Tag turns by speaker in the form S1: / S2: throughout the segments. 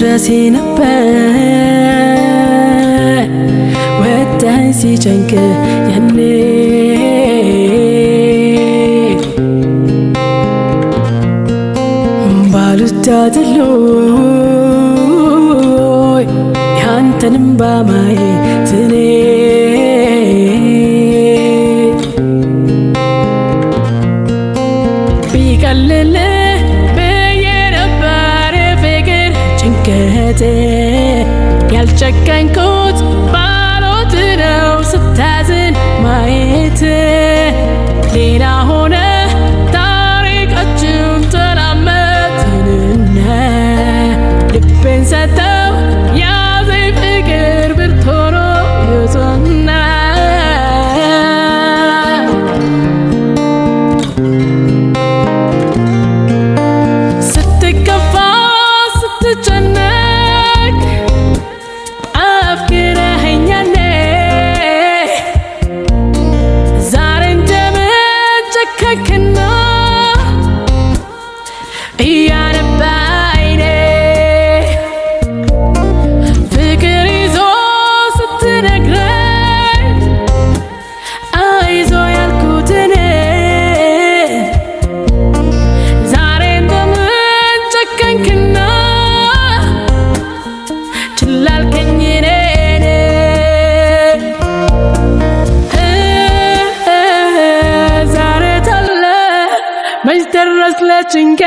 S1: መድረሴ ነበር ወጣኝ ሲጨንቅ ያኔ ባሉታትሎይ ያንተንም ባማየት እኔ ቢቀልል ብዬ ነበር ፍቅር ጭንቀቴ ያልጨከንኩት ባሎት ነው ስታዝን ማየት ሌላ ሆነ ታሪካችን ተላመድንና ልቤን ሰጠው ያዘኝ ፍቅር ብርቱ ሆኖ ይዞና ስትከፋ ስትጨነቅ አፍቅረኸኛል ዛሬ እንደምን ጨከንክና እያነባ አይኔ ፍቅር ይዞ ስትነግረኝ አይዞ ያልኩት እኔ ዛሬ እንደምን ጨከንክና ችላ አልከኝ እኔን ዛሬ ታለ መች ደረስ ለጭንቄ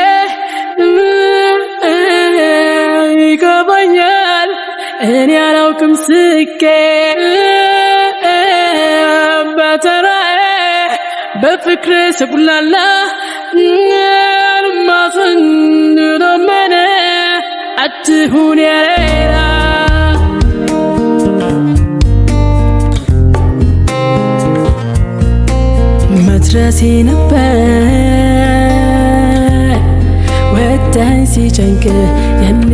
S1: ይገባኛል እኔ አላውቅም ስቄ በተራዬ በፍቅር ስጉላላ ልማትን ለመነ አትሁን የሌላ መድረሴ ነበር ወጣኝ ሲጨንቅ ያኔ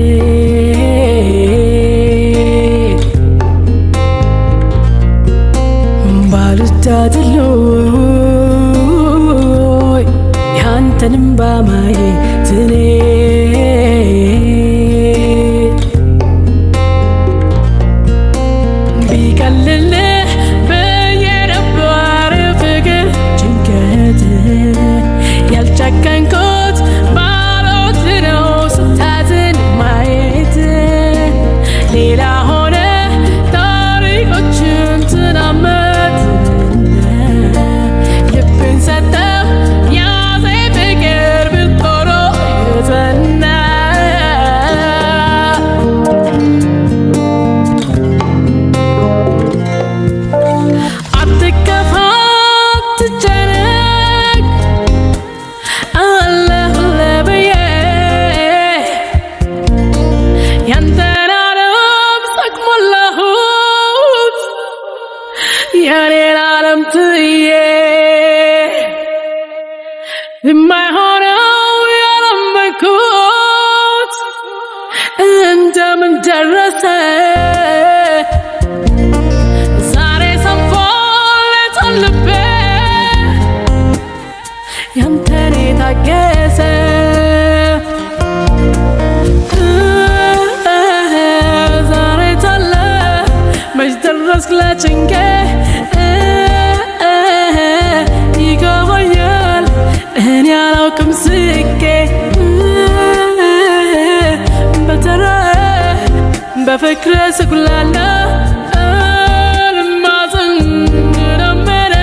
S1: ባሉታትሎይ ያንተንም ባማየት እኔ ቢቀልል ብዬ ነበር ፍቅር ጭንቀት ያልጨከንኩት ባሎት ነው ስታዝን ማየት ሌላ ሆነ ታሪኮችን ተላመድንና ልቤን ሰጠው ያዘኝ ፍቅር ብርቱ ሆኖ ይዞና አትከፋ አትጨነቅ አለሁልህ ብዬ ያንተን ዓለም ሳቅሞላሁት የኔን ዓለም ትዬ የማይሆነው ያለመንኩት እንደምን ደረሰ ዛሬ ሰንፎለታል ልቤ ያንተን የታገሰ ዛሬ ታለ መች ደረስክ ለጭንቄ ይገባኛል እኔ አላውቅም ስቄ በተራዬ በፍቅር ስጉላላ ልማትን ለመነ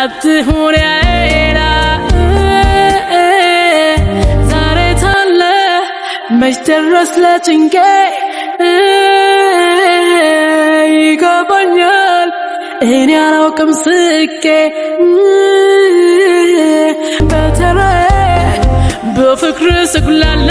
S1: አትሁን የሌላ ዛሬ ታለ መች ደረስ ለጭንቄ ይገባኛል እኔ አላውቅም ስቄ በተራዬ በፍቅር ስጉላላ